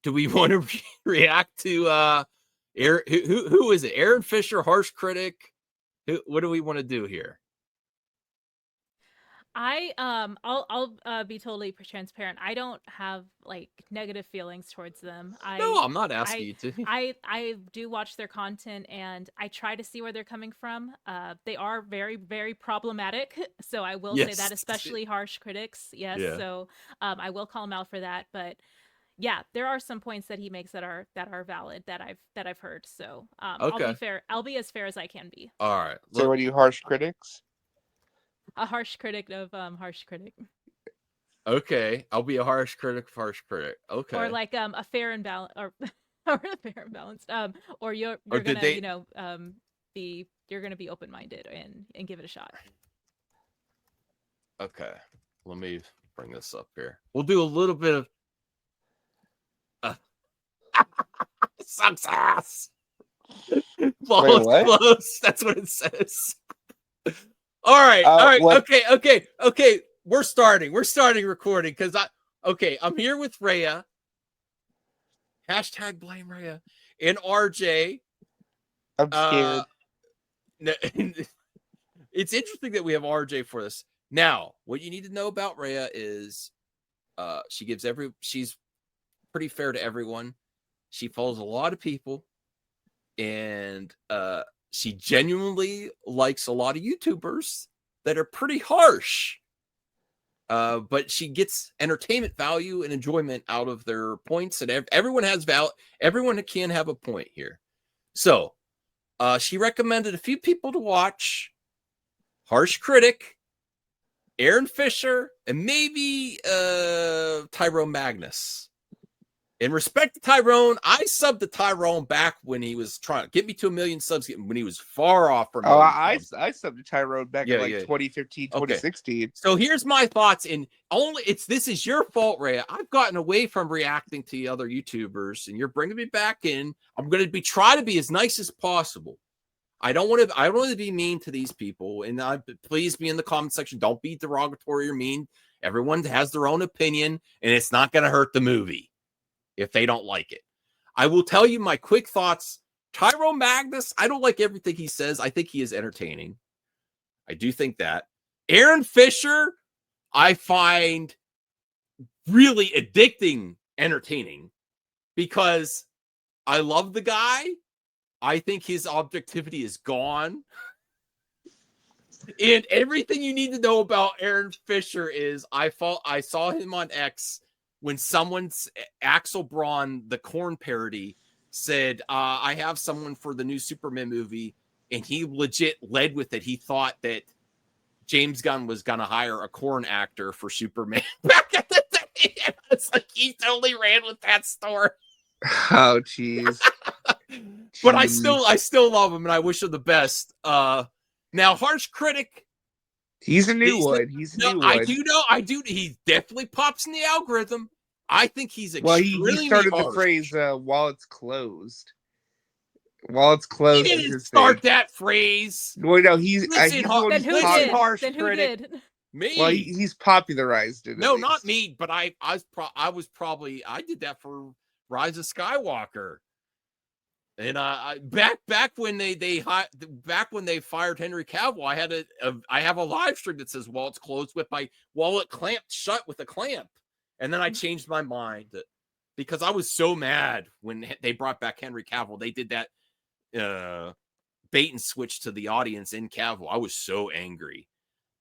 do we want to react to Aaron, who is it? Aaron Fisher, harsh critic. What do we want to do here? I'll be totally transparent. I don't have like negative feelings towards them. No, I'm not asking I you to. I do watch their content and I try to see where they're coming from. They are very very problematic, so I will say that, Yes. especially harsh critics. Yes, Yeah. so I will call him out for that. But yeah, there are some points that he makes that are valid that I've heard. So I'll be Okay. fair. I'll be as fair as I can be. All right. So Look. are you harsh critics? A harsh critic of harsh critic. Okay. I'll be a harsh critic. Harsh critic. Or Okay. like a fair and balance or or a fair and balanced or Or you're did gonna they? be you're gonna be open-minded and give it a shot. Okay. Let me bring this up here. We'll do a little bit of uh, sucks ass. Ball Wait, is what? close. That's what it says. All right. All right. What? Okay. We're starting recording because I'm here with Rhea. Hashtag blame Rhea and RJ. I'm scared. It's interesting that we have RJ for this. Now, what you need to know about Rhea is she's pretty fair to everyone. She follows a lot of people, and she genuinely likes a lot of YouTubers that are pretty harsh. But she gets entertainment value and enjoyment out of their points, and everyone has value. Everyone can have a point here. So, she recommended a few people to watch: Harsh Critic, Aaron Fisher, and maybe Tyrone Magnus. In respect to Tyrone, I subbed to Tyrone back when he was trying to get me to 1 million subs, when he was far off from. I subbed to Tyrone back in 2015, 2016. Okay. So here's my thoughts, and this is your fault, Ray. I've gotten away from reacting to other YouTubers, and you're bringing me back in. I'm going to try to be as nice as possible. I don't want to be mean to these people, and please be in the comment section. Don't be derogatory or mean. Everyone has their own opinion, and it's not going to hurt the movie if they don't like it. I will tell you my quick thoughts. Tyrone Magnus, I don't like everything he says. I think he is entertaining. I do think that. Aaron Fisher, I find really addicting entertaining because I love the guy. I think his objectivity is gone. And everything you need to know about Aaron Fisher is I saw him on X when someone's Axel Braun, the Korn parody, said, I have someone for the new Superman movie, and he legit led with it. He thought that James Gunn was going to hire a Korn actor for Superman back at the day. It's like he totally ran with that story. Oh, jeez. But I still love him, and I wish him the best. Now, Harsh Critic. He's a new one. He's a new one. I do. He definitely pops in the algorithm. I think he's extremely he started harsh. The phrase while it's closed. While it's closed. He didn't start that phrase. Well, no, he's then who did? Me. Well, he's popularized it. No, not me, but I did that for Rise of Skywalker. And back when they fired Henry Cavill, I have a live stream that says "While it's closed" with my wallet clamped shut with a clamp, and then I changed my mind because I was so mad when they brought back Henry Cavill. They did that bait and switch to the audience in Cavill. I was so angry,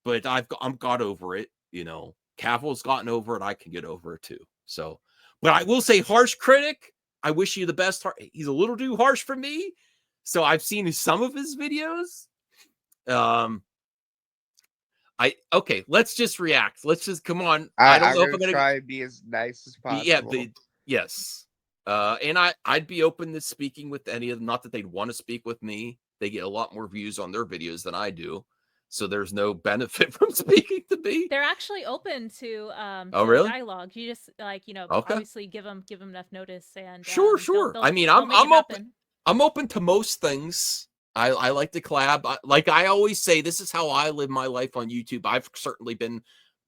but I'm got over it. You know, Cavill's gotten over it. I can get over it too. So, but I will say, Harsh Critic, I wish you the best. He's a little too harsh for me. So I've seen some of his videos. Okay, let's just react. Let's just come on. I don't know if I'm gonna try and be as nice as possible. Yeah, yes. And I'd be open to speaking with any of them. Not that they'd want to speak with me. They get a lot more views on their videos than I do. So there's no benefit from speaking to me. They're actually open to really? dialogue. You just obviously give them enough notice and sure. I mean, I'm open. I'm open to most things. I like to collab. Like I always say, this is how I live my life on YouTube. I've certainly been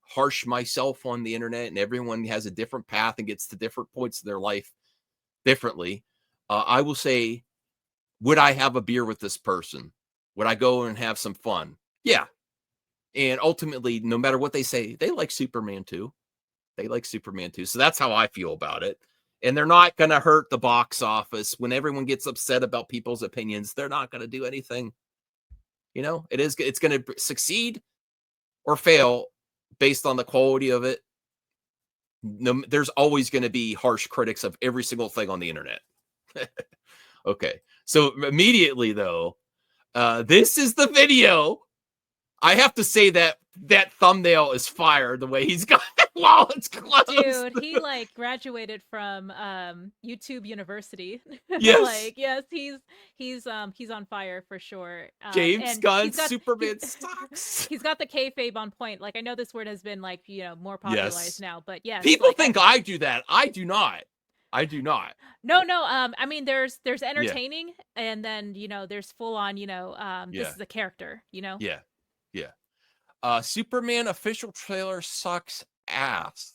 harsh myself on the internet, and everyone has a different path and gets to different points of their life. differently. I will say, would I have a beer with this person? Would I go and have some fun? Yeah. And ultimately, no matter what they say, they like Superman too. They like Superman too. So that's how I feel about it. And they're not going to hurt the box office. When everyone gets upset about people's opinions, they're not going to do anything. It's going to succeed or fail based on the quality of it. No, there's always going to be harsh critics of every single thing on the internet. Okay. So immediately though, this is the video. I have to say that thumbnail is fire the way he's got it while it's closed. Dude, he like graduated from YouTube University. Yes. Like, yes, he's on fire for sure. James Gunn, he's got, Superman sucks. He's got the kayfabe on point. Like, I know this word has been like, more popularized now, but yes. People like, think I do that. I do not. I do not. No. I mean, there's entertaining, and then there's full on. This is a character. Yeah. Superman official trailer sucks ass.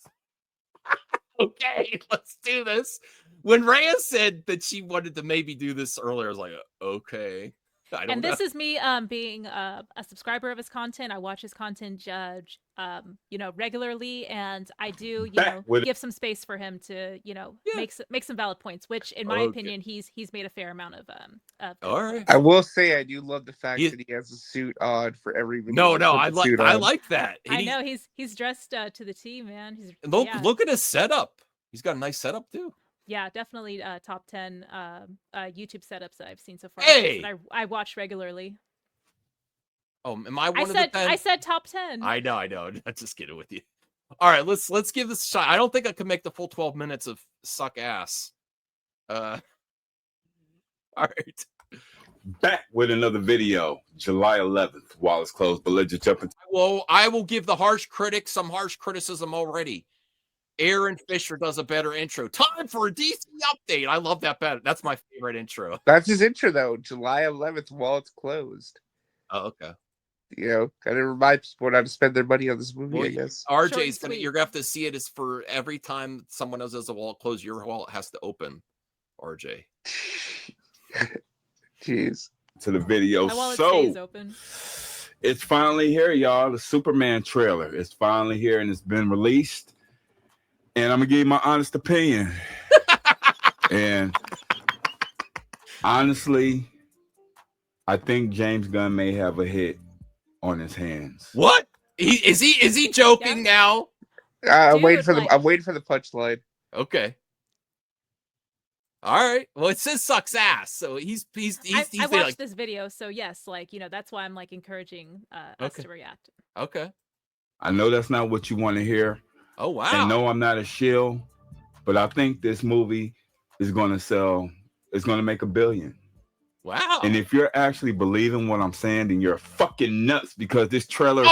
Okay, let's do this. When Rhea said that she wanted to maybe do this earlier, I was like, okay. And this is me being a subscriber of his content. I watch his content regularly, and I do give some space for him to make some valid points, which in my opinion he's made a fair amount of all right. I will say I do love the fact that he has a suit on for every video. No, I like that. I know he's dressed to the T, man. Look at his setup. He's got a nice setup too. Yeah, definitely top 10 YouTube setups that I've seen so far. Hey! That I watch regularly. Oh, am I one of the 10? I said top 10. I know. I'm just kidding with you. All right, let's give this a shot. I don't think I can make the full 12 minutes of suck ass. All right. Back with another video, July 11th, while it's closed, but let's just jump into. Well, I will give the harsh critic some harsh criticism already. Aaron Fisher does a better intro. Time for a DC update. I love that better. That's my favorite intro. That's his intro, though. July 11th, while it's closed. Oh, okay. Kind of reminds people how to spend their money on this movie, I guess. RJ's you're gonna have to see it as for every time someone else has a wallet closed, your wallet has to open. RJ. Jeez. To the video. My wallet stays open. It's finally here, y'all. The Superman trailer. It's finally here and it's been released. And I'm gonna give you my honest opinion. And honestly, I think James Gunn may have a hit on his hands. What? Is he joking now? I'm waiting for the punchline. Okay. All right. Well, it says sucks ass, so he's I watched this video, so yes, that's why I'm encouraging us to react. Okay. I know that's not what you want to hear. Oh wow. And no, I'm not a shill, but I think this movie is gonna sell. It's gonna make $1 billion. Wow. And if you're actually believing what I'm saying, then you're fucking nuts because this trailer. The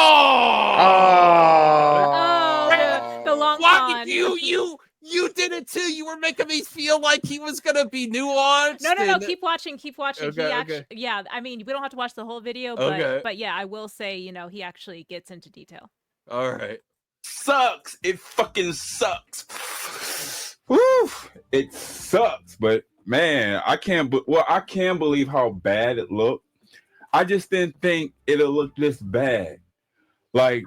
long con. You did it too. You were making me feel like he was gonna be nuanced. No. Keep watching. Okay. Yeah. I mean, we don't have to watch the whole video, but yeah, I will say, he actually gets into detail. All right. Sucks. It fucking sucks. Woo! It sucks. But man, I can believe how bad it looked. I just didn't think it'll look this bad. Like,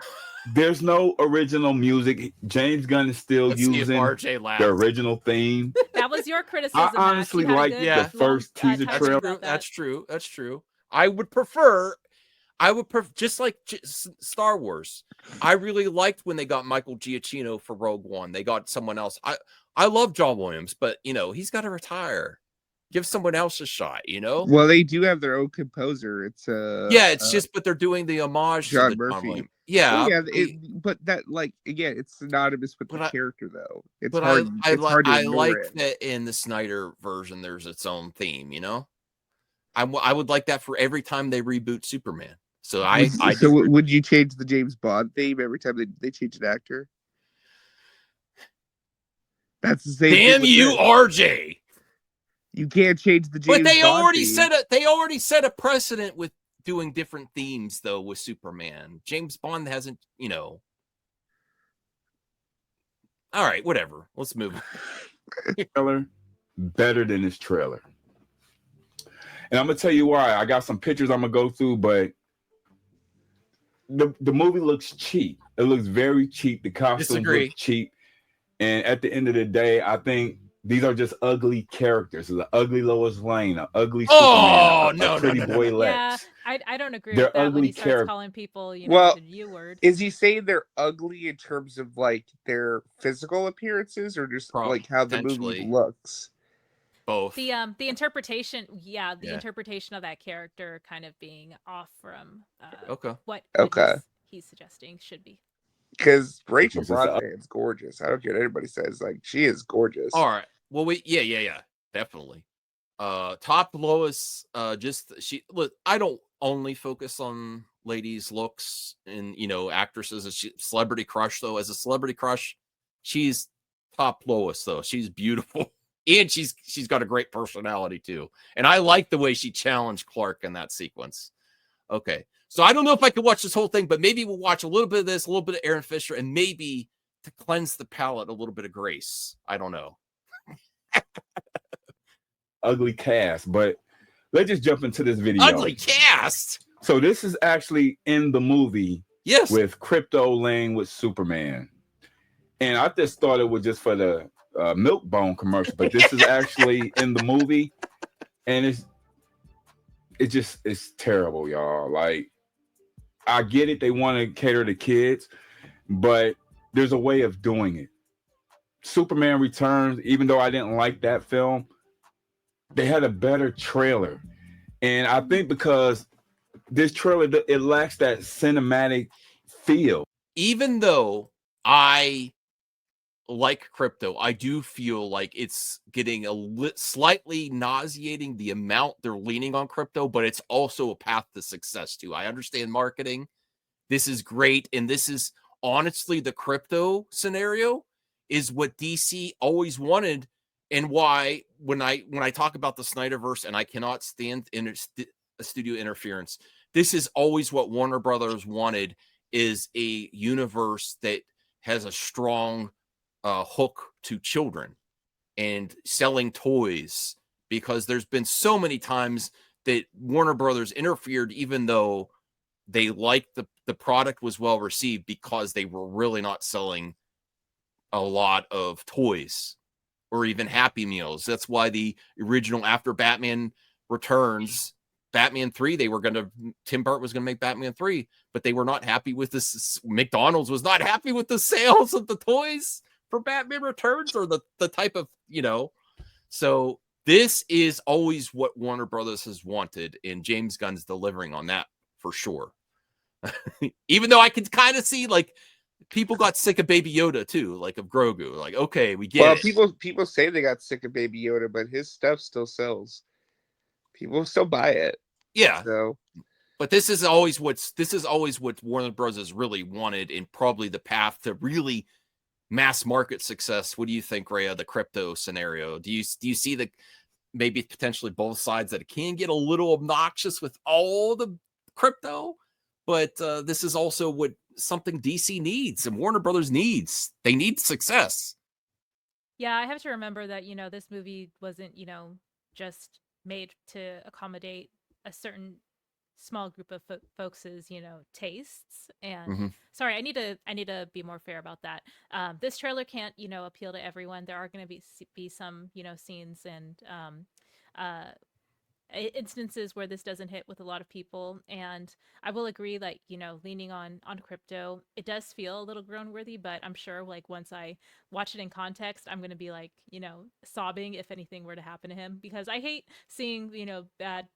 there's no original music. James Gunn is still using the original theme. That was your criticism. I honestly like the first teaser trailer. That's true. I would prefer just like Star Wars. I really liked when they got Michael Giacchino for Rogue One. They got someone else. I love John Williams, but he's got to retire. Give someone else a shot. Well, they do have their own composer. It's but they're doing the homage John to Murphy. Yeah, but that again, it's synonymous with the character though. It's but hard. I like it. that in the Snyder version. There's its own theme. I would like that for every time they reboot Superman. So would you change the James Bond theme every time they change an actor? That's the same. Damn you, RJ! You can't change the James. But they Bond already theme. they already set a precedent with doing different themes though with Superman. James Bond hasn't. All right, whatever. Let's move on. better than this trailer. And I'm gonna tell you why. I got some pictures I'm gonna go through, but the movie looks cheap. It looks very cheap. The costumes look cheap. And at the end of the day, I think these are just ugly characters. There's an ugly Lois Lane, an ugly Superman, a pretty boy Lex. Yeah, I don't agree They're with that when ugly he starts calling people, you know, Well, the U word. Is he saying they're ugly in terms of like their physical appearances, or just like how the movie looks? Both. The interpretation, the interpretation of that character kind of being off from what he's suggesting should be. Because Rachel Brosnahan's gorgeous. I don't care what anybody says. Like, she is gorgeous. All right. Well, definitely. Top Lois, look, I don't only focus on ladies' looks and, you know, actresses as celebrity crush, though. As a celebrity crush, she's top Lois, though. She's beautiful. And she's got a great personality, too. And I like the way she challenged Clark in that sequence. Okay. So I don't know if I could watch this whole thing, but maybe we'll watch a little bit of this, a little bit of Aaron Fisher, and maybe to cleanse the palate, a little bit of Grace. I don't know. Ugly cast, but let's just jump into this video. Ugly cast. So this is actually in the movie. Yes. With Crypto laying with Superman. And I just thought it was just for the Milk Bone commercial, but this is actually in the movie. And it's terrible, y'all. Like, I get it. They want to cater to kids, but there's a way of doing it. Superman Returns, even though I didn't like that film, they had a better trailer. And I think because this trailer, it lacks that cinematic feel. Even though I like Crypto, I do feel like it's getting slightly nauseating the amount they're leaning on Crypto, but it's also a path to success too. I understand marketing. This is great. And this is honestly the Crypto scenario is what DC always wanted. And why when I talk about the Snyderverse and I cannot stand studio interference, this is always what Warner Brothers wanted, is a universe that has a strong hook to children and selling toys, because there's been so many times that Warner Brothers interfered, even though they liked the product was well received, because they were really not selling a lot of toys or even Happy Meals. That's why the original, after Batman Returns, Batman 3, Tim Burton was going to make Batman 3, but they were not happy with this. McDonald's was not happy with the sales of the toys for Batman Returns, or the type of, you know. So this is always what Warner Brothers has wanted, and James Gunn's delivering on that for sure. Even though I can kind of see, like, people got sick of Baby Yoda too, like of Grogu. Like, okay, we get it. Well, people say they got sick of Baby Yoda, but his stuff still sells. People still buy it. Yeah. So, but this is always what Warner Bros. Really wanted, and probably the path to really mass market success. What do you think, Rhea, the Crypto scenario? Do you see the maybe potentially both sides, that it can get a little obnoxious with all the Crypto, but this is also what something DC needs and Warner Brothers needs. They need success. Yeah, I have to remember that, you know, this movie wasn't, you know, just made to accommodate a certain small group of folks' you know, tastes. And sorry, I need to be more fair about that. This trailer can't, you know, appeal to everyone. There are going to be some, you know, scenes and instances where this doesn't hit with a lot of people. And I will agree, like, you know, leaning on Crypto, it does feel a little groan worthy, but I'm sure, like, once I watch it in context, I'm going to be, like, you know, sobbing if anything were to happen to him, because I hate seeing, you know, bad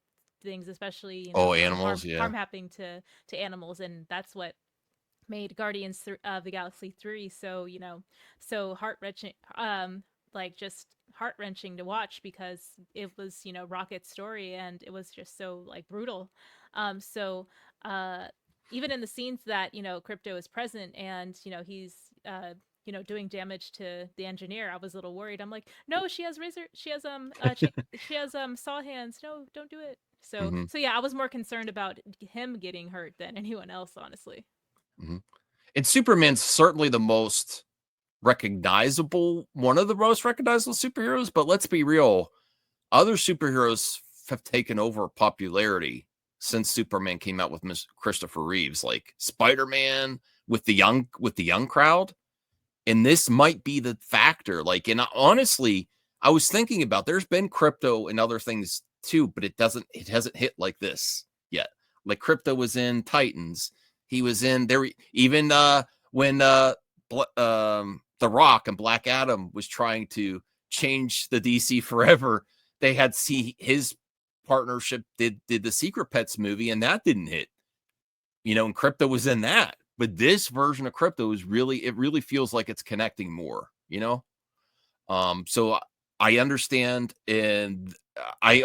things, especially, you know, animals, harm happening to animals. And that's what made Guardians of the Galaxy 3 so, you know, so heart-wrenching, like, just heart-wrenching to watch, because it was, you know, Rocket's story, and it was just so, like, brutal. So even in the scenes that, you know, Crypto is present and, you know, he's you know, doing damage to the engineer, I was a little worried. I'm like, no, she has saw hands, no, don't do it. So yeah, I was more concerned about him getting hurt than anyone else, honestly. And Superman's certainly the most one of the most recognizable superheroes, but let's be real, other superheroes have taken over popularity since Superman came out with Christopher Reeves, like Spider-Man with the young crowd. And this might be the factor. Like, and honestly, I was thinking about, there's been crypto and other things too, but it hasn't hit like this yet. Like crypto was in Titans. He was in there even when The Rock and Black Adam was trying to change the DC forever. They had his partnership did the Secret Pets movie, and that didn't hit. And crypto was in that. But this version of crypto is really feels like it's connecting more, So I understand, and I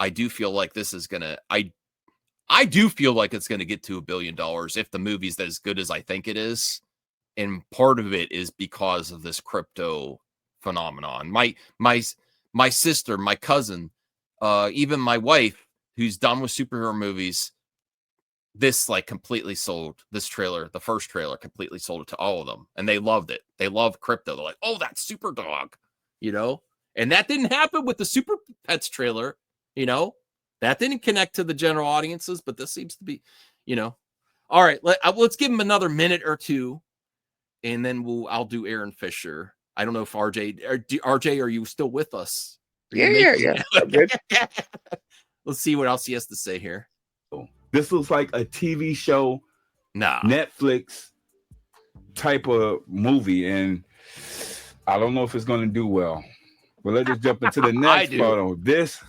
do feel like this is gonna. I do feel like it's gonna get to $1 billion if the movie's as good as I think it is, and part of it is because of this crypto phenomenon. My sister, my cousin, even my wife, who's done with superhero movies. This completely sold this trailer. The first trailer completely sold it to all of them, and they loved it. They love crypto. They're like, "Oh, that's Super Dog," And that didn't happen with the Super Pets trailer. That didn't connect to the general audiences, but this seems to be, All right, let's give him another minute or two, and then I'll do Aaron Fisher. I don't know if RJ, are you still with us? Yeah. Good. Let's see what else he has to say here. This looks like a TV show, Netflix type of movie, and I don't know if it's going to do well. But let's just jump into the next photo. This,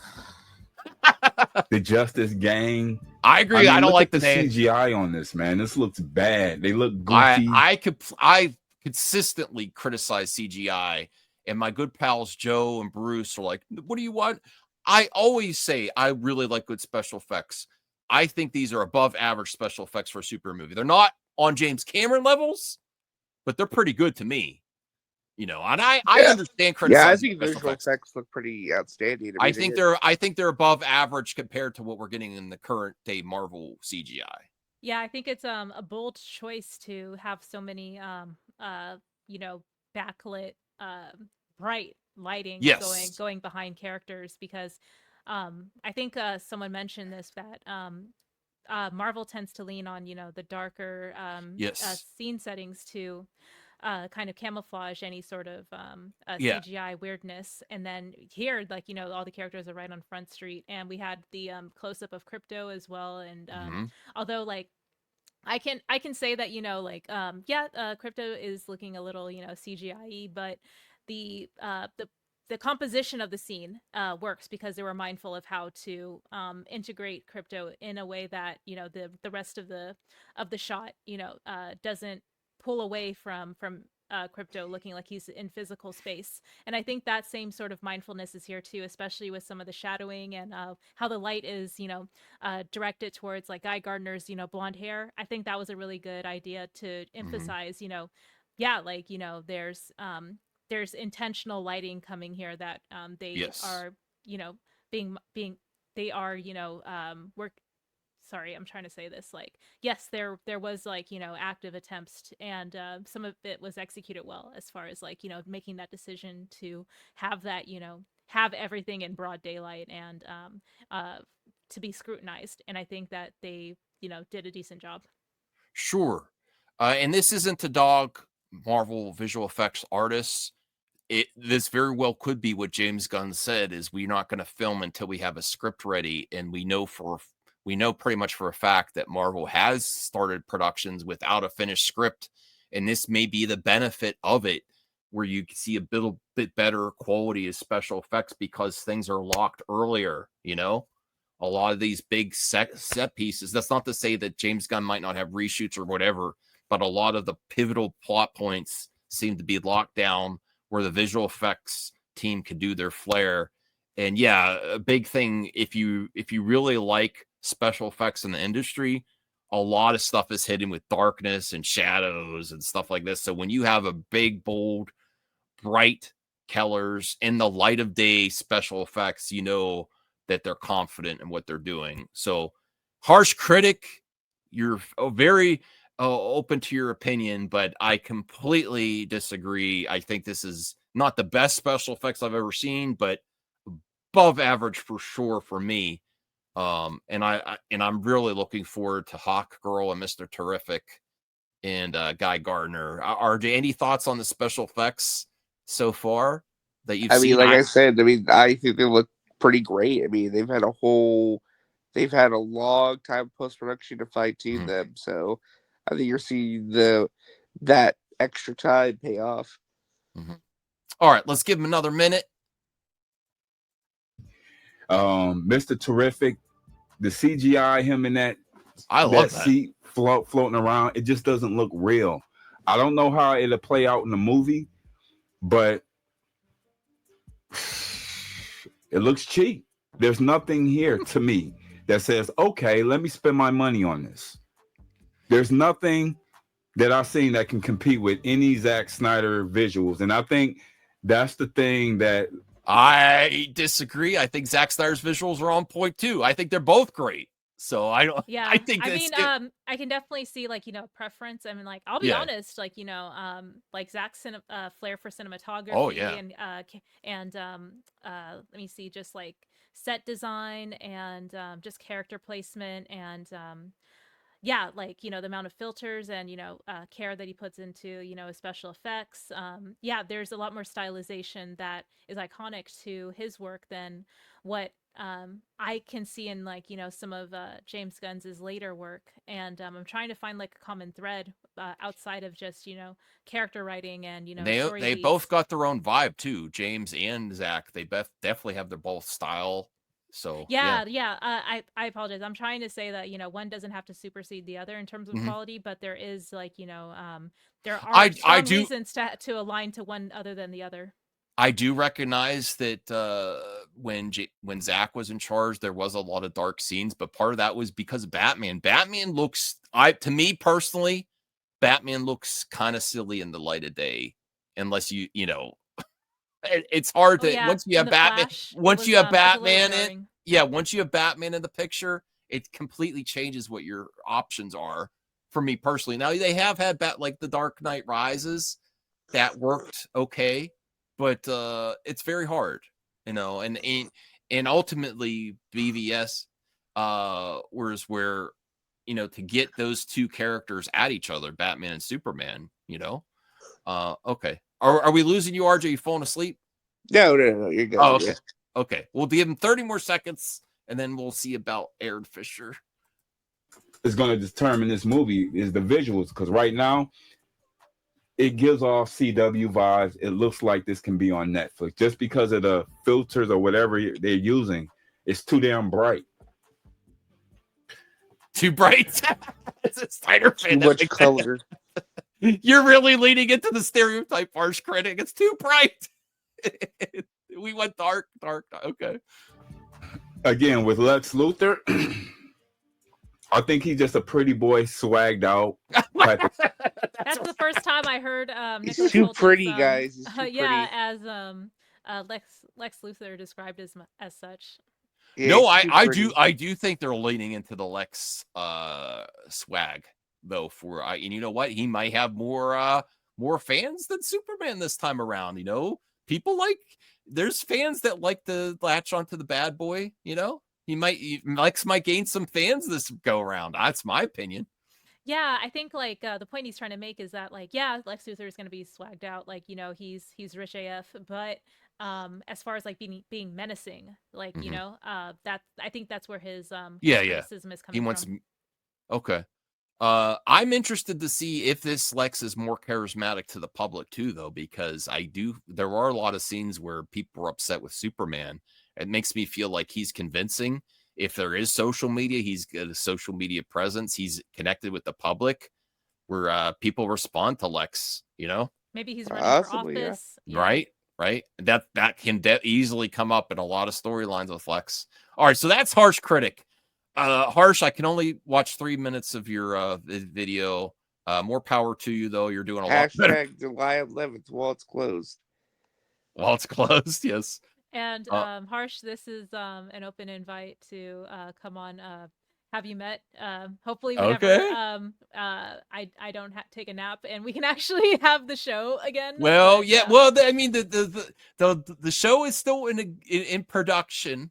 the Justice Gang. I agree. I don't like the CGI on this, man. This looks bad. They look goofy. I consistently criticize CGI, and my good pals Joe and Bruce are like, "What do you want?" I always say I really like good special effects. I think these are above average special effects for a super movie. They're not on James Cameron levels, but they're pretty good to me. And I understand criticizing. Yeah, I think visual effects look pretty outstanding. I think they're above average compared to what we're getting in the current day Marvel CGI. Yeah, I think it's a bold choice to have so many backlit bright lighting going behind characters, because I think someone mentioned this, that Marvel tends to lean on the darker scene settings to kind of camouflage any sort of CGI weirdness. And then here, all the characters are right on Front Street, and we had the close up of Crypto as well. And although I can say that Crypto is looking a little CGI-y, but the composition of the scene works, because they were mindful of how to integrate Crypto in a way that the rest of the shot doesn't pull away from Crypto looking like he's in physical space. And I think that same sort of mindfulness is here too, especially with some of the shadowing and how the light is directed towards Guy Gardner's blonde hair. I think that was a really good idea to emphasize there's intentional lighting coming here, that they are they are work. Sorry, I'm trying to say this. Yes, there was active attempts, and some of it was executed well, as far as making that decision to have that have everything in broad daylight and to be scrutinized. And I think that they did a decent job. Sure, and this isn't to dog Marvel visual effects artists. This very well could be what James Gunn said, is we're not going to film until we have a script ready. And we know pretty much for a fact that Marvel has started productions without a finished script. And this may be the benefit of it, where you see a little bit better quality of special effects because things are locked earlier. A lot of these big set pieces, that's not to say that James Gunn might not have reshoots or whatever, but a lot of the pivotal plot points seem to be locked down, where the visual effects team could do their flair. And yeah, a big thing, if you really like special effects in the industry, a lot of stuff is hidden with darkness and shadows and stuff like this. So when you have a big, bold, bright colors in the light of day special effects, that they're confident in what they're doing. So Harsh Critic, you're very open to your opinion, but I completely disagree. I think this is not the best special effects I've ever seen, but above average for sure for me. And I'm really looking forward to Hawk Girl and Mr. Terrific and Guy Gardner. RJ, any thoughts on the special effects so far that you've seen? Like I said, I think they look pretty great. They've had a long time post production to fine tune them, so I think you're seeing that extra time pay off. All right, let's give him another minute. Mr. Terrific, the CGI him in that seat floating around, it just doesn't look real. I don't know how it'll play out in the movie, but it looks cheap. There's nothing here to me that says, okay, let me spend my money on this. There's nothing that I've seen that can compete with any Zack Snyder visuals. And I think that's the thing that I disagree. I think Zack Snyder's visuals are on point too. I think they're both great. So I don't. Yeah, I think. I can definitely see preference. I'll be honest. Zach's flair for cinematography. Oh yeah. And let me see, just like set design and just character placement and the amount of filters and care that he puts into his special effects. There's a lot more stylization that is iconic to his work than what I can see in some of James Gunn's later work. And I'm trying to find a common thread outside of just character writing and they both got their own vibe too. James and Zach, they definitely have their both style. So I apologize. I'm trying to say that one doesn't have to supersede the other in terms of quality, but there is there are some reasons to align to one other than the other. I do recognize that when Zach was in charge, there was a lot of dark scenes, but part of that was because of Batman. Batman looks, to me personally, Batman looks kind of silly in the light of day, unless it's hard to once you have Batman. Once you have Batman once you have Batman in the picture, it completely changes what your options are. For me personally, now they have had the Dark Knight Rises that worked okay. But it's very hard, and ultimately BVS was where to get those two characters at each other, Batman and Superman. Okay, are we losing you, RJ? You falling asleep? No, you're good. Oh, okay. Okay, we'll give him 30 more seconds, and then we'll see about Aaron Fisher. It's going to determine this movie is the visuals, because right now, it gives off CW vibes. It looks like this can be on Netflix just because of the filters or whatever they're using. It's too damn bright. Too bright? It's a Snyder fan. Too much color. You're really leaning into the stereotype, harsh critic. It's too bright. We went dark. Okay. Again, with Lex Luthor, I think he's just a pretty boy, swagged out. That's the first time I heard He's too pretty, guys. He's too pretty. As Lex Luthor described as such. Yeah, no, I do think they're leaning into the Lex swag though. And you know what? He might have more fans than Superman this time around. People there's fans that like to latch onto the bad boy. Lex might gain some fans this go around. That's my opinion. Yeah, I think the point he's trying to make is that Lex Luthor is going to be swagged out, he's rich AF, but as far as being menacing, that I think that's where his criticism is coming from. Okay. I'm interested to see if this Lex is more charismatic to the public too, though, because there are a lot of scenes where people are upset with Superman. It makes me feel like he's convincing. If there is social media, he's got a social media presence. He's connected with the public where people respond to Lex, Maybe he's running for office. Yeah. Right. That can easily come up in a lot of storylines with Lex. All right. So that's Harsh Critic. Harsh, I can only watch 3 minutes of your video. More power to you, though. You're doing a lot better. July 11th while it's closed. While it's closed, yes. And Harsh, this is an open invite to come on have you met? Hopefully whenever Okay. I don't take a nap and we can actually have the show again. Well, but, yeah. Well, I mean, the show is still in production,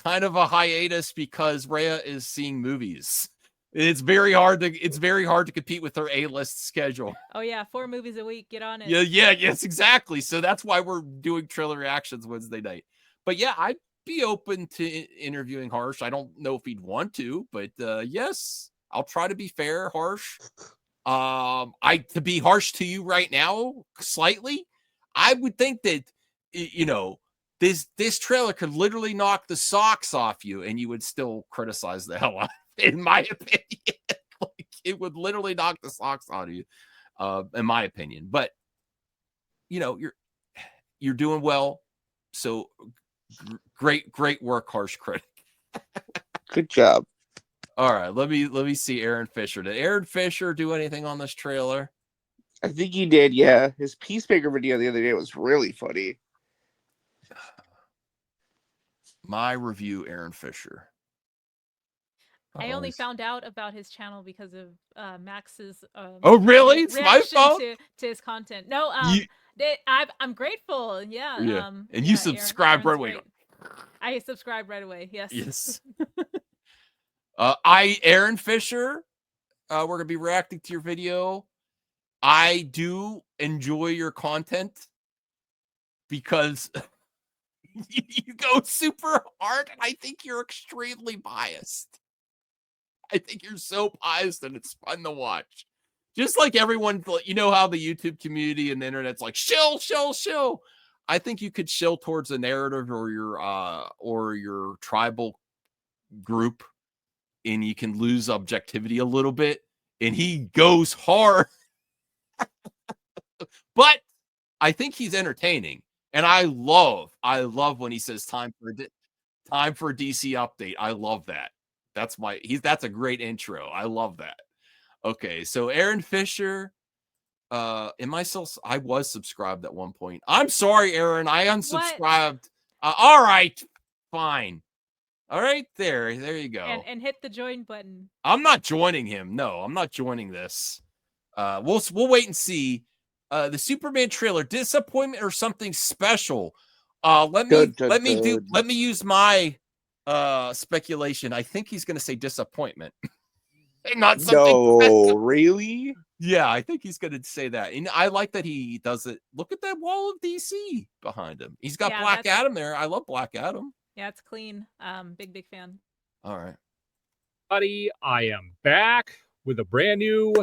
kind of a hiatus because Rhea is seeing movies. It's very hard to compete with her A-list schedule. Oh yeah, 4 movies a week. Get on it. Yes, exactly. So that's why we're doing trailer reactions Wednesday night. But yeah, I'd be open to interviewing Harsh. I don't know if he'd want to, but yes, I'll try to be fair, Harsh. To be harsh to you right now, slightly, I would think that this trailer could literally knock the socks off you, and you would still criticize the hell out of it, in my opinion. Like, it would literally knock the socks out of you, in my opinion. But you're doing well, so great work, Harsh Critic. Good job. All right, let me see Aaron Fisher. Did Aaron Fisher do anything on this trailer? I think he did, yeah. His Peacemaker video the other day was really funny. My review, Aaron Fisher. I only found out about his channel because of Max's oh really? It's my reaction fault to his content. No, I'm grateful. Yeah. Yeah. And you subscribe right away. I subscribed right away. Yes. Yes. Aaron Fisher, we're gonna be reacting to your video. I do enjoy your content because you go super hard, and I think you're extremely biased. I think you're so biased, and it's fun to watch. Just like everyone, you know how the YouTube community and the internet's like shill. I think you could shill towards a narrative or your tribal group, and you can lose objectivity a little bit. And he goes hard, but I think he's entertaining, and I love when he says time for a DC update. I love that. That's a great intro. I love that. Okay, so Aaron Fisher, I was subscribed at one point. I'm sorry, Aaron, I unsubscribed. All right, fine. All right, there you go. And hit the join button. I'm not joining him. No, I'm not joining this. We'll wait and see. The Superman trailer, disappointment or something special. Let me use my speculation. I think he's going to say disappointment. Not something special. Really? Yeah, I think he's going to say that. And I like that he does it. Look at that wall of DC behind him. He's got Black Adam there. I love Black Adam. Yeah, it's clean. Big fan. All right. Buddy, I am back with a brand new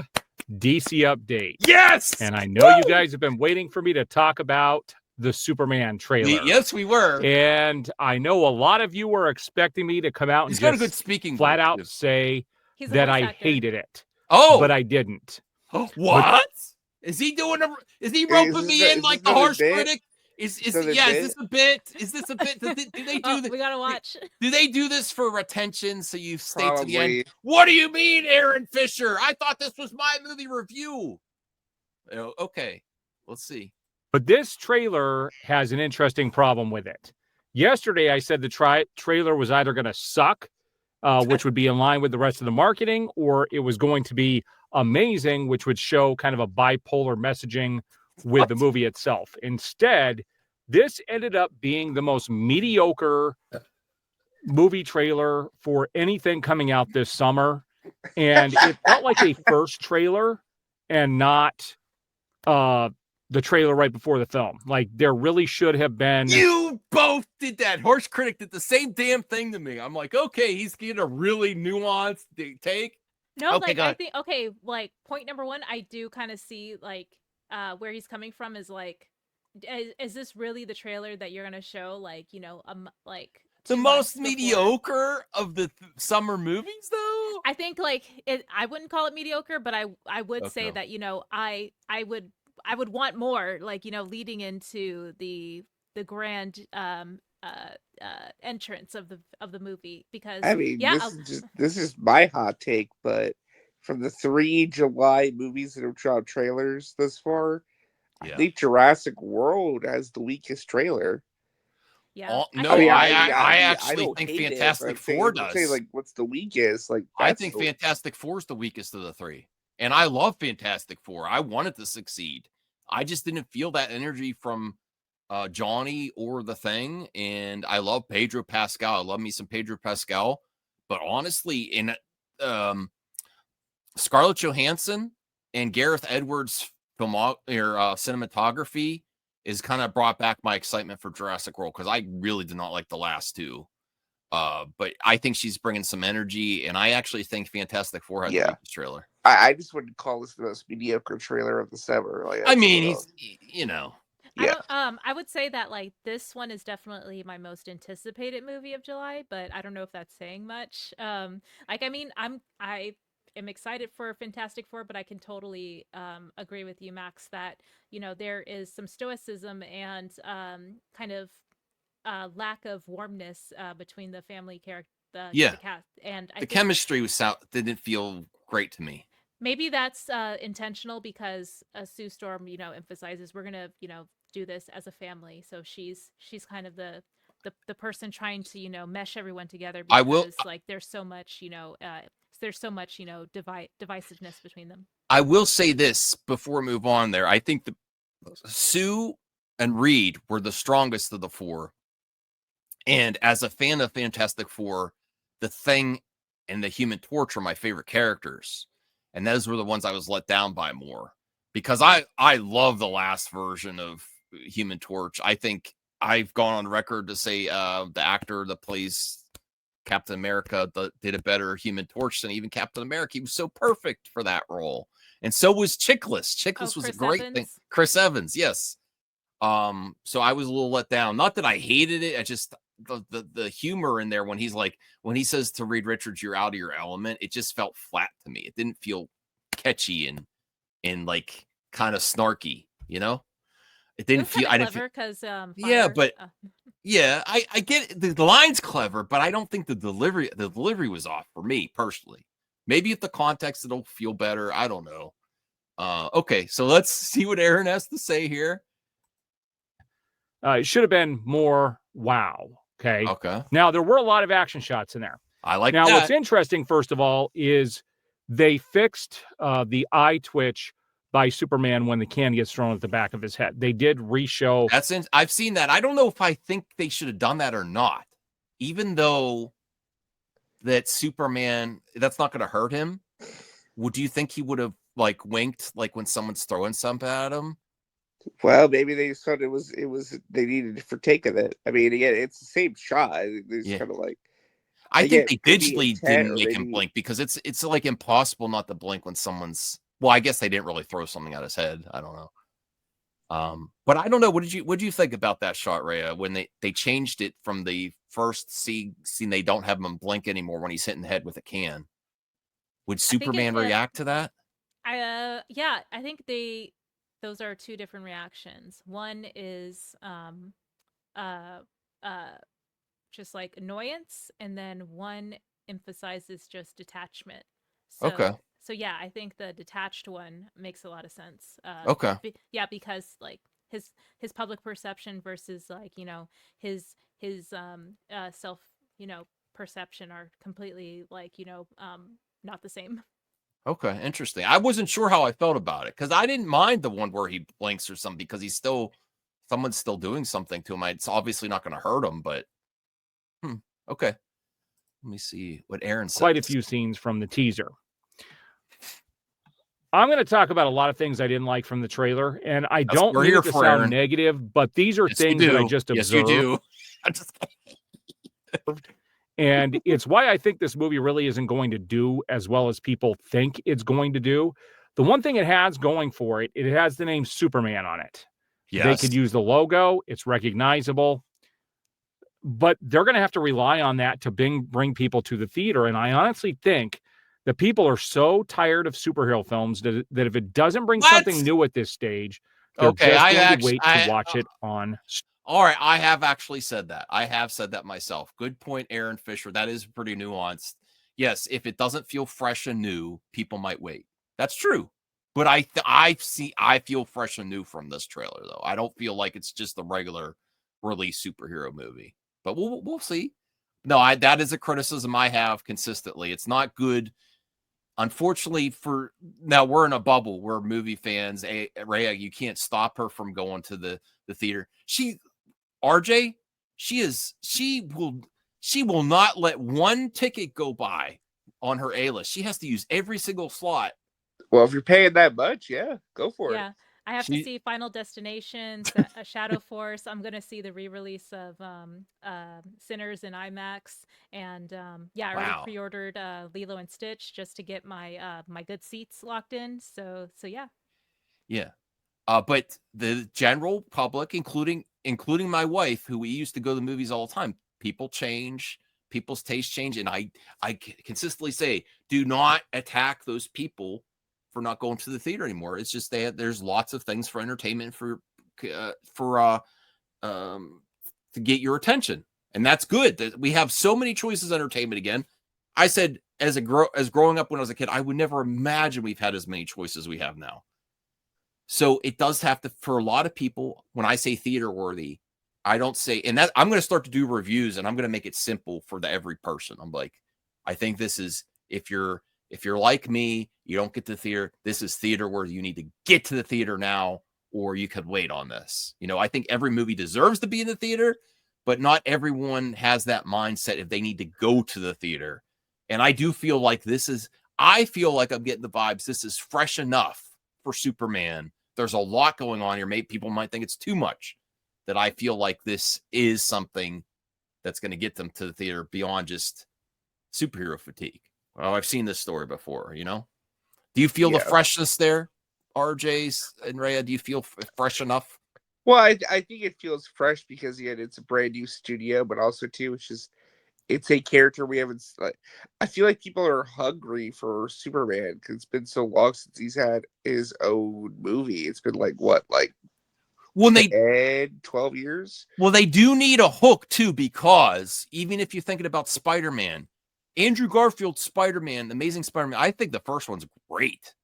DC update. Yes! And I know you guys have been waiting for me to talk about the Superman trailer. Yes, we were. And I know a lot of you were expecting me to come out and got a good speaking flat out say that I hated it. Oh, but I didn't. What? Is he roping me in like the Harsh Critic? Is this a bit? Is this a bit? Do they do this? We gotta watch. Do they do this for retention so you stay to the end? What do you mean, Aaron Fisher? I thought this was my movie review. Okay, let's see. But this trailer has an interesting problem with it. Yesterday, I said the trailer was either going to suck, which would be in line with the rest of the marketing, or it was going to be amazing, which would show kind of a bipolar messaging with the movie itself. Instead, this ended up being the most mediocre movie trailer for anything coming out this summer. And it felt like a first trailer and not the trailer right before the film. Like, there really should have been. You both did that. Harsh Critic did the same damn thing to me. I'm like, okay, he's getting a really nuanced take. No, okay, I think, like, point number one, I do kind of see, like, where he's coming from is, like, is this really the trailer that you're going to show, like, like... The most mediocre of the summer movies, though? I think, like, I wouldn't call it mediocre, but I would say that, I would want more, like, leading into the grand entrance of the movie, because I mean, this is my hot take, but from the 3 July movies that have dropped trailers thus far, I think Jurassic World has the weakest trailer. Yeah. No, I mean, I I actually don't think hate Fantastic it, but Four I'm saying, does. like, what's the weakest? Like, I that's think the, Fantastic Four is the weakest of the three. And I love Fantastic Four. I want it to succeed. I just didn't feel that energy from Johnny or the Thing. And I love Pedro Pascal. I love me some Pedro Pascal. But honestly, in Scarlett Johansson and Gareth Edwards' cinematography is kind of brought back my excitement for Jurassic World, because I really did not like the last two. But I think she's bringing some energy, and I actually think Fantastic Four had the yeah. weakest trailer. I just wouldn't call this the most mediocre trailer of the summer. Like, I that's, mean, he's, you know, I yeah. don't I would say that like this one is definitely my most anticipated movie of July, but I don't know if that's saying much. Like I mean, I am excited for Fantastic Four, but I can totally agree with you, Max, that you know there is some stoicism and kind of lack of warmness between the family character, yeah, the cast, and I the think chemistry was didn't feel great to me. maybe that's intentional because Sue Storm, you know, emphasizes we're gonna, you know, do this as a family. So she's kind of the person trying to, you know, mesh everyone together I will. because like there's so much, you know, divisiveness between them. I will say this before we move on there. I think the Sue and Reed were the strongest of the four. And as a fan of Fantastic Four, the Thing and the Human Torch are my favorite characters. And those were the ones I was let down by more, because I love the last version of Human Torch. I think I've gone on record to say the actor that plays Captain America did a better Human Torch than even Captain America. He was so perfect for that role. And so was Chickless. Chickless was a Chris great thing. Evans? Chris Evans, yes. So I was a little let down. Not that I hated it. I just the humor in there when he says to Reed Richards, "You're out of your element," it just felt flat to me. It didn't feel catchy and like kind of snarky, you know? It It didn't was feel kind I of didn't feel, clever because yeah, but yeah, I get it. The line's clever, but I don't think the delivery was off for me personally. Maybe if the context it'll feel better. I don't know. Okay, so let's see what Aaron has to say here. It should have been more wow. Okay. Okay. Now, there were a lot of action shots in there. I like now, that. what's interesting, first of all, is they fixed the eye twitch by Superman when the can gets thrown at the back of his head. They did re-show. I've seen that. I don't know if I think they should have done that or not. Even though that Superman, that's not going to hurt him. Would you think he would have like winked like when someone's throwing something at him? Well, maybe they just thought it was they needed a different take of it. I mean, again, it's the same shot. It's Yeah. kind of like, I again, think they could be digitally intent, didn't or make him maybe blink, because it's like impossible not to blink when someone's. Well, I guess they didn't really throw something at his head. I don't know. But I don't know. What did you think about that shot, Rhea, when they changed it from the first scene? They don't have him blink anymore when he's hitting the head with a can. Would Superman react to that? Yeah, I think those are two different reactions. One is uh just like annoyance, and then one emphasizes just detachment. Okay. So yeah, I think the detached one makes a lot of sense. Okay. Yeah, because like his public perception versus like, you know, his self, you know, perception are completely like, you know, not the same. Okay, interesting. I wasn't sure how I felt about it, because I didn't mind the one where he blinks or something, because someone's still doing something to him. It's obviously not going to hurt him, but okay. Let me see what Aaron said. Quite a few scenes from the teaser. I'm going to talk about a lot of things I didn't like from the trailer, and I don't mean it to sound Aaron. negative, but these are things that I just observed. Yes, you do. I'm just and it's why I think this movie really isn't going to do as well as people think it's going to do. The one thing it has going for it, it has the name Superman on it. Yes. They could use the logo. It's recognizable. But they're going to have to rely on that to bring people to the theater. And I honestly think that people are so tired of superhero films that if it doesn't bring something new at this stage, they're just going to wait to watch it on. All right, I have actually said that. I have said that myself. Good point, Aaron Fisher. That is pretty nuanced. Yes, if it doesn't feel fresh and new, people might wait. That's true. But I feel fresh and new from this trailer, though. I don't feel like it's just the regular release superhero movie. But we'll see. No, that is a criticism I have consistently. It's not good. Unfortunately, now we're in a bubble. We're movie fans. Rhea, you can't stop her from going to the theater. RJ, she will not let one ticket go by on her A-list. She has to use every single slot. Well, if you're paying that much, yeah, go for it. Yeah, I have to see Final Destination, Shadow Force. I'm gonna see the re-release of Sinners in IMAX, and I already pre-ordered Lilo and Stitch just to get my my good seats locked in. So yeah. Yeah, but the general public, including my wife, who we used to go to the movies all the time, people change, people's tastes change, and I consistently say, do not attack those people for not going to the theater anymore. It's just there's lots of things for entertainment to get your attention, and that's good. We have so many choices of entertainment again. I said as growing up when I was a kid, I would never imagine we've had as many choices we have now. So it does have to, for a lot of people, when I say theater worthy, I don't say, and that I'm going to start to do reviews, and I'm going to make it simple for every person. I'm like, I think this is, if you're like me, you don't get to the theater, this is theater worthy. You need to get to the theater now, or you could wait on this. I think every movie deserves to be in the theater, but not everyone has that mindset if they need to go to the theater. And I do feel like I feel like I'm getting the vibes. This is fresh enough for Superman. There's a lot going on here. Maybe people might think it's too much, that I feel like this is something that's going to get them to the theater beyond just superhero fatigue. Well, I've seen this story before, Do you feel the freshness there, RJ's and Rhea? Do you feel fresh enough? Well, I think it feels fresh because, again, it's a brand new studio, but also, too, it's a character we haven't. I feel like people are hungry for Superman because it's been so long since he's had his own movie. It's been 12 years. Well, they do need a hook too, because even if you're thinking about Spider-Man, Andrew Garfield's Spider-Man, Amazing Spider-Man, I think the first one's great,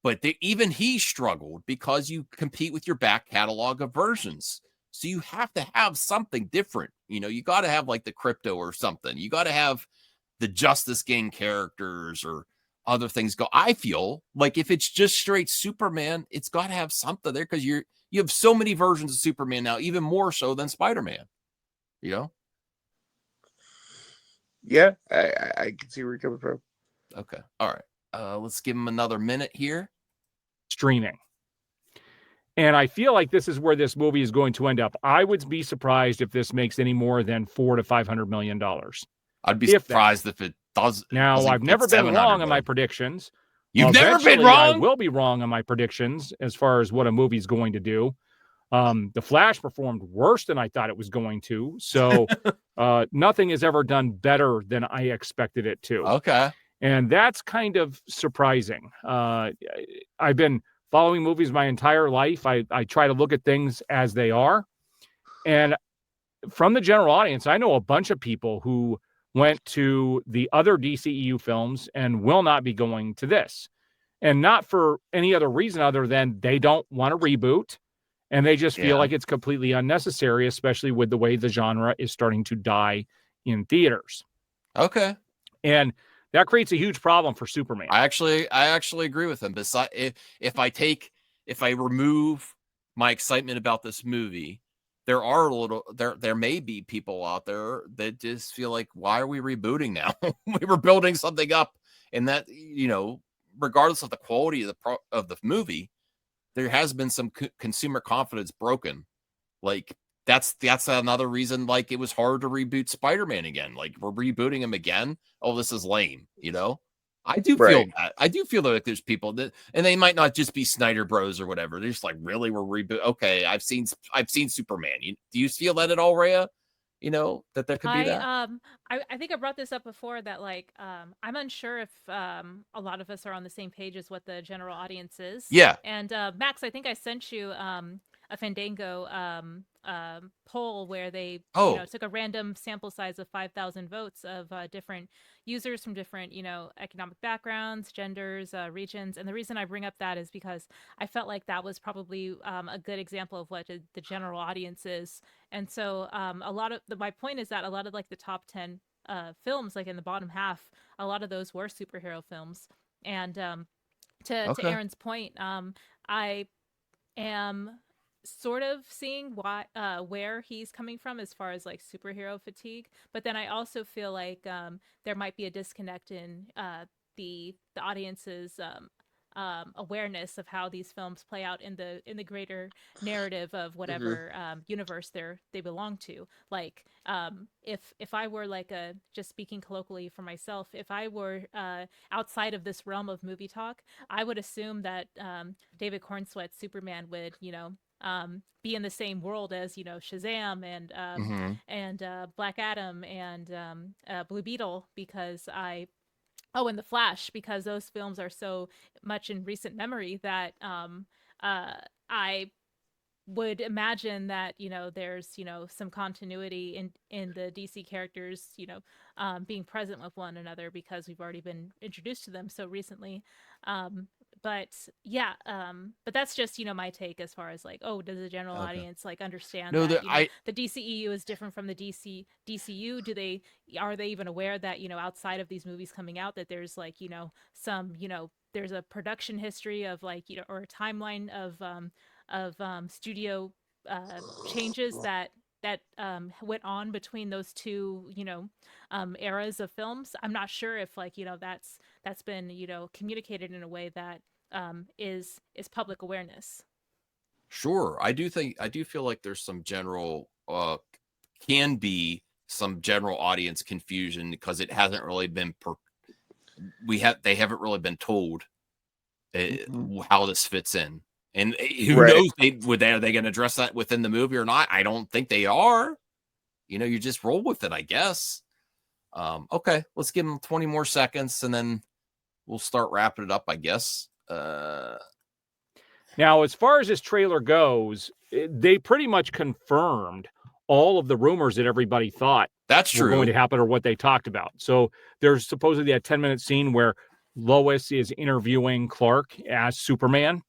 but even he struggled because you compete with your back catalog of versions. So you have to have something different. You got to have like the Crypto or something. You got to have the Justice Gang characters or other things go. I feel like if it's just straight Superman, it's got to have something there, because you have so many versions of Superman now, even more so than Spider-Man. Yeah, I can see where you're coming from. Okay. All right. Let's give him another minute here. Streaming. And I feel like this is where this movie is going to end up. I would be surprised if this makes any more than $400 to $500 million. I'd be surprised if it does. Now, I've never been wrong on my predictions. You've never been wrong? I will be wrong on my predictions as far as what a movie's going to do. The Flash performed worse than I thought it was going to. So nothing is ever done better than I expected it to. Okay. And that's kind of surprising. I've been following movies my entire life. I try to look at things as they are. And from the general audience, I know a bunch of people who went to the other DCEU films and will not be going to this. And not for any other reason other than they don't want to reboot. And they just feel like it's completely unnecessary, especially with the way the genre is starting to die in theaters. Okay. And that creates a huge problem for Superman. I actually agree with him. Besides, if I remove my excitement about this movie, there may be people out there that just feel like, why are we rebooting now? We were building something up, and that, regardless of the quality of the movie, there has been some consumer confidence broken. Like that's another reason, like, it was hard to reboot Spider-Man again. Like, we're rebooting him again. Oh, this is lame. I do feel that. I do feel like there's people that, and they might not just be Snyder Bros or whatever. They're just like, really, we're reboot. Okay, I've seen Superman. Do you feel that at all, Rhea? That there could be that. I think I brought this up before, that I'm unsure if a lot of us are on the same page as what the general audience is. Yeah. And Max, I think I sent you a Fandango poll where they Oh. took a random sample size of 5,000 votes of different users from different economic backgrounds, genders, regions. And the reason I bring up that is because I felt like that was probably a good example of what the general audience is. And so a lot of my point is that a lot of like the top 10 films, like in the bottom half, a lot of those were superhero films. And to Okay. Aaron's point, I am sort of seeing where he's coming from as far as like superhero fatigue, but then I also feel like there might be a disconnect in the audience's awareness of how these films play out in the greater narrative of whatever universe they belong to. Like if I were like just speaking colloquially for myself, if I were outside of this realm of movie talk, I would assume that David Cornsweet's Superman would be in the same world as Shazam and Black Adam and Blue Beetle, because and The Flash, because those films are so much in recent memory that I would imagine that there's some continuity in the DC characters being present with one another because we've already been introduced to them so recently. But that's just my take as far as like, oh, does the general audience like understand that the DCEU is different from the DCU? Are they even aware that outside of these movies coming out that there's like some there's a production history of like or a timeline of studio changes that went on between those two eras of films. I'm not sure if like that's been communicated in a way that is public awareness. Sure. I do feel like there's some general can be some general audience confusion because it hasn't really been they haven't really been told how this fits in. And who knows are they going to address that within the movie or not? I don't think they are. You just roll with it, I guess. Okay, let's give them 20 more seconds and then we'll start wrapping it up, I guess. Now, as far as this trailer goes, they pretty much confirmed all of the rumors that everybody thought that's true were going to happen or what they talked about. So there's supposedly a 10-minute scene where Lois is interviewing Clark as Superman,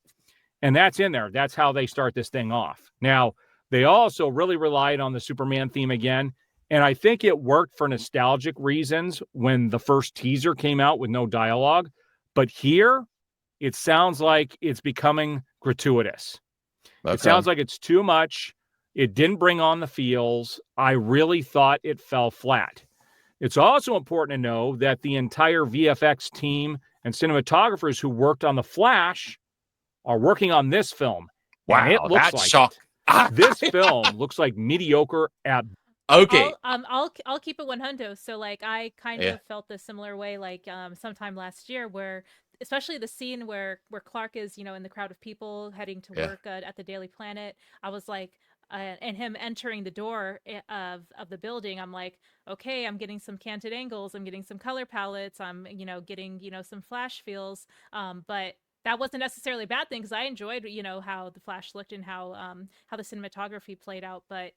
and that's in there. That's how they start this thing off. Now, they also really relied on the Superman theme again, and I think it worked for nostalgic reasons when the first teaser came out with no dialogue. But here, it sounds like it's becoming gratuitous. Okay. It sounds like it's too much. It didn't bring on the feels. I really thought it fell flat. It's also important to know that the entire VFX team and cinematographers who worked on The Flash are working on this film. Wow, and it looks like shock. This film looks like mediocre at. Okay. I'll keep it 100. So like I kind of felt a similar way like sometime last year where especially the scene where Clark is in the crowd of people heading to work at the Daily Planet. I was like and him entering the door of the building, I'm like, okay, I'm getting some canted angles, I'm getting some color palettes, I'm getting some Flash feels, but that wasn't necessarily a bad thing because I enjoyed how the Flash looked and how the cinematography played out, but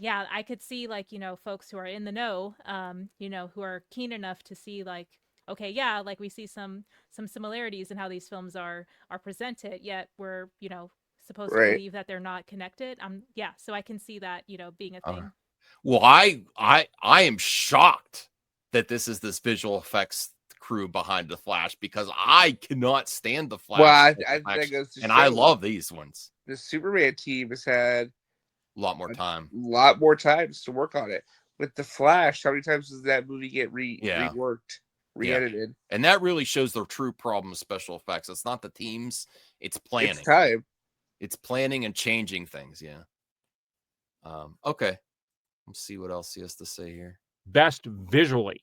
yeah, I could see like folks who are in the know, who are keen enough to see like, okay, yeah, like we see some similarities in how these films are presented, yet we're supposed to believe that they're not connected. So I can see that being a thing. Well, I am shocked that this is this visual effects crew behind the Flash because I cannot stand the Flash. Well, I think and I love these ones. The Superman team has had a lot more time to work on it. With the Flash, how many times does that movie get reworked, re-edited? And that really shows the true problem of special effects. It's not the teams, it's planning. It's time. It's planning and changing things. Yeah. Okay. Let's see what else he has to say here. Best visually.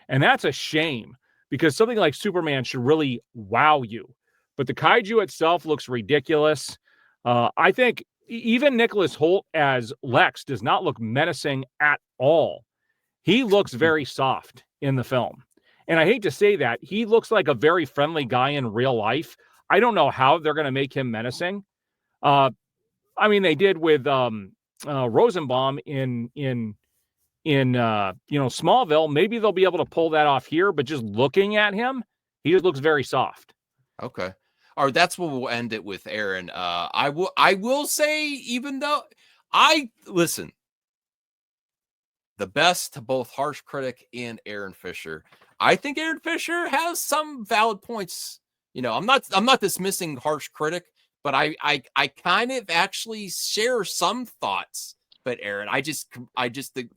And that's a shame because something like Superman should really wow you. But the kaiju itself looks ridiculous. I think even Nicholas Hoult as Lex does not look menacing at all. He looks very soft in the film. And I hate to say that. He looks like a very friendly guy in real life. I don't know how they're going to make him menacing. I mean, they did with Rosenbaum in Smallville. Maybe they'll be able to pull that off here, but just looking at him, he just looks very soft. Okay. All right, that's what we'll end it with, Aaron. I will say, even though listen, the best to both Harsh Critic and Aaron Fisher. I think Aaron Fisher has some valid points. I'm not dismissing Harsh Critic, but I kind of actually share some thoughts. But Aaron, I just think,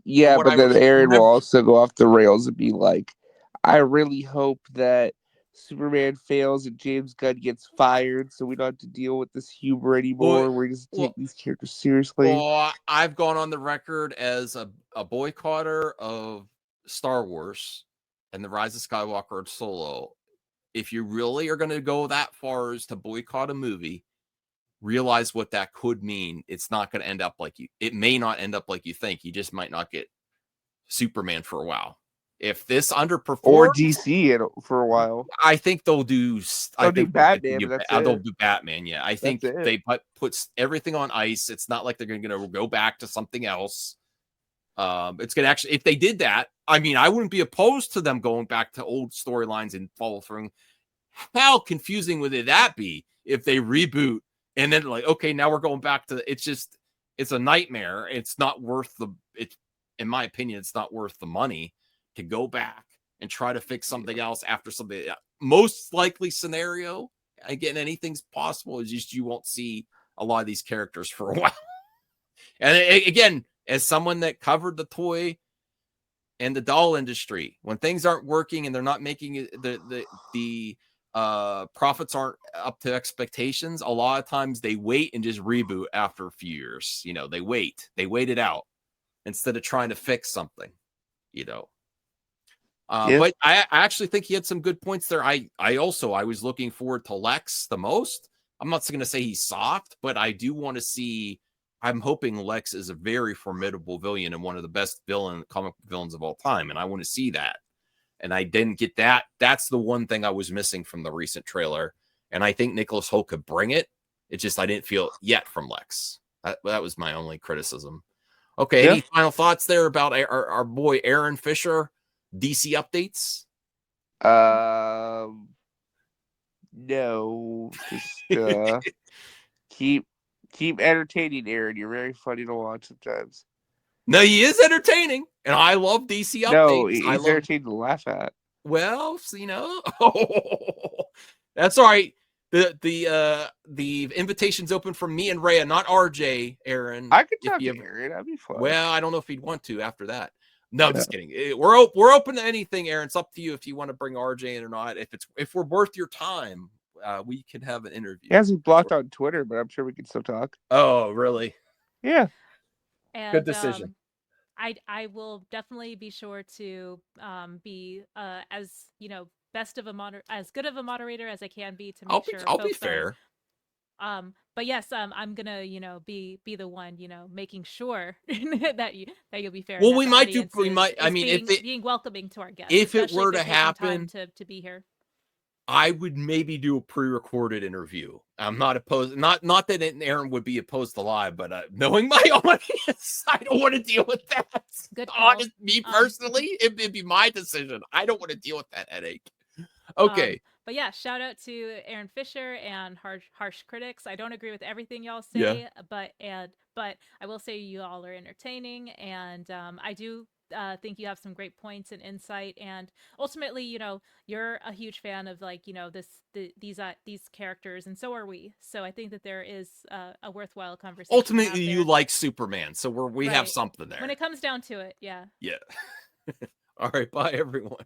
Yeah, but then Aaron will also go off the rails and be like, I really hope that Superman fails and James Gunn gets fired, so we don't have to deal with this humor anymore. We're just take these characters seriously. Well, I've gone on the record as a boycotter of Star Wars and The Rise of Skywalker and Solo. If you really are going to go that far as to boycott a movie, realize what that could mean. It's not going to end up like it may not end up like you think. You just might not get Superman for a while. If this underperforms, or DC for a while, I think they'll do. They'll do Batman. They'll do Batman. Yeah, I think they puts everything on ice. It's not like they're going to go back to something else. It's going to actually, if they did that, I mean, I wouldn't be opposed to them going back to old storylines and follow through. How confusing would that be if they reboot and then like, okay, now we're going back to? It's a nightmare. It's not worth in my opinion, it's not worth the money to go back and try to fix something else after something. Most likely scenario, again, anything's possible, is just you won't see a lot of these characters for a while. And again, as someone that covered the toy and the doll industry, when things aren't working and they're not making it, the profits aren't up to expectations, a lot of times they wait and just reboot after a few years. They wait it out instead of trying to fix something. But I actually think he had some good points there. I was looking forward to Lex the most. I'm not going to say he's soft, but I do want to see. I'm hoping Lex is a very formidable villain and one of the best comic villains of all time, and I want to see that. And I didn't get that. That's the one thing I was missing from the recent trailer, and I think Nicholas Hoult could bring it. It's just I didn't feel it yet from Lex. That was my only criticism. Okay, any final thoughts there about our boy Aaron Fisher? DC updates? No. Just keep entertaining, Aaron. You're very funny to watch sometimes. No, he is entertaining, and I love DC updates. No, he's entertaining to laugh at. Well, that's all right. The invitation's open from me and Rhea, not RJ, Aaron. I could talk to Aaron. That'd be fun. Well, I don't know if he'd want to after that. No, I'm just kidding. We're open to anything, Aaron. It's up to you if you want to bring RJ in or not. If we're worth your time, we could have an interview. He hasn't blocked on Twitter, but I'm sure we can still talk. Oh, really? Yeah. And, good decision. I will definitely be sure to be as as good of a moderator as I can be to make sure I'll be fair. But yes, I'm gonna be the one making sure that you'll be fair. Well, we might being welcoming to our guests. If it were to happen, to be here, I would maybe do a pre-recorded interview. I'm not opposed. Not that Aaron would be opposed to live, but knowing my audience, I don't want to deal with that. Good call. Me personally, it'd be my decision. I don't want to deal with that headache. Okay. But yeah, shout out to Aaron Fisher and Harsh Critics. I don't agree with everything y'all say, but I will say you all are entertaining, and I do think you have some great points and insight, and ultimately, you're a huge fan of these characters, and so are we. So I think that there is a worthwhile conversation. Ultimately, you like Superman, so we have something there. When it comes down to it, yeah. Yeah. All right, bye everyone.